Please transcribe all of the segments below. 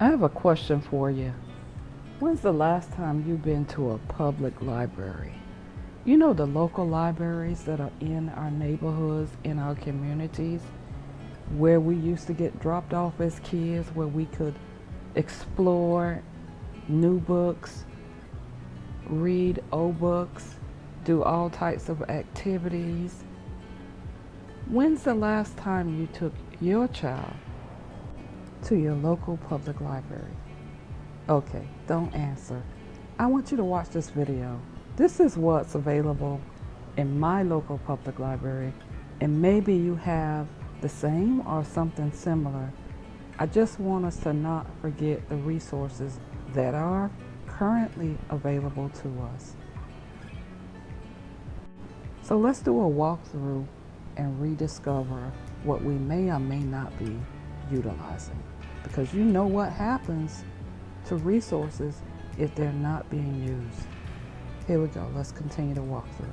I have a question for you. When's the last time you've been to a public library? You know, the local libraries that are in our neighborhoods, in our communities, where we used to get dropped off as kids, where we could explore new books, read old books, do all types of activities. When's the last time you took your child to your local public library? Okay, don't answer. I want you to watch this video. This is what's available in my local public library, and maybe you have the same or something similar. I just want us to not forget the resources that are currently available to us. So let's do a walkthrough and rediscover what we may or may not be utilizing, because you know what happens to resources if they're not being used. Here we go. Let's continue to walk through.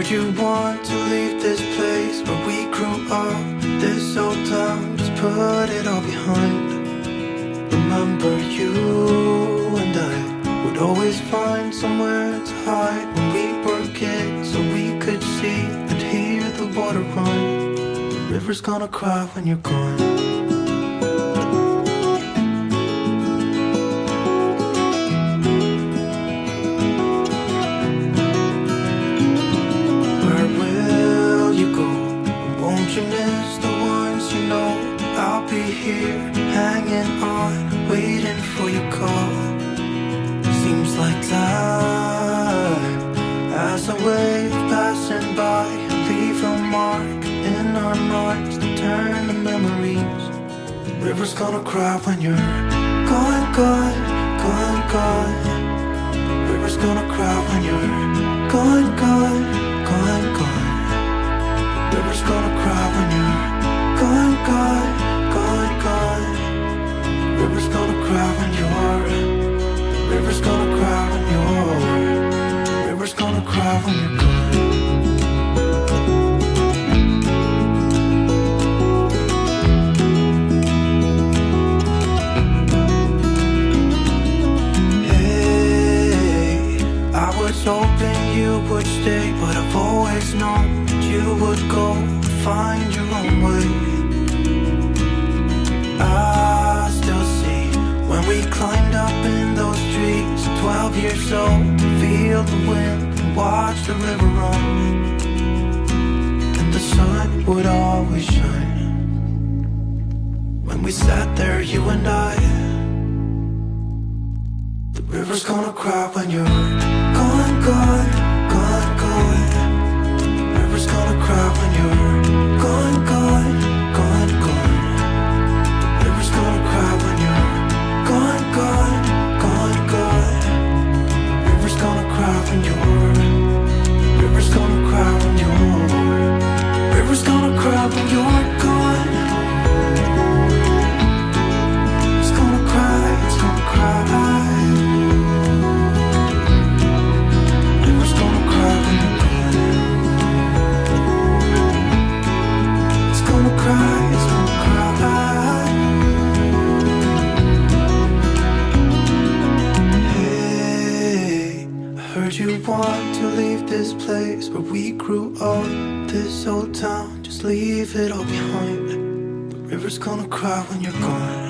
heard you want to leave this place where we grew up. This old town, just put it all behind. Remember you and I would always find somewhere to hide when we were kids, so we could see and hear the water run. The river's gonna cry when you're gone. You miss the ones you know. I'll be here, hanging on, waiting for your call. Seems like time as a wave passing by, leave a mark in our minds to turn to memories. The river's gonna cry when you're gone, gone, gone, gone. The river's gonna cry when you're gone, gone, gone, gone. River's gonna cry when you're gone, gone, gone, gone. River's gonna cry when you're. River's gonna cry when you're. River's gonna cry when you're gone. Hey, I was hoping you would stay, but I've always known you would go and find your own way. I still see when we climbed up in those trees, 12 years old, to feel the wind and watch the river run. And the sun would always shine when we sat there, you and I. The river's gonna cry when you're gone, gone, gone, gone. River's gonna cry when you're gone, gone, gone, gone. River's gonna cry when you're gone, gone, gone, gone. River's gonna cry when you're. River's gonna cry when you're. River's gonna cry when you're gone. It's gonna cry, it's gonna cry. River's gonna cry when you're gone. It's gonna cry, it's gonna cry. Hey, I heard you want to leave this place where we grew up. This old town, just leave it all behind. The river's gonna cry when you're gone.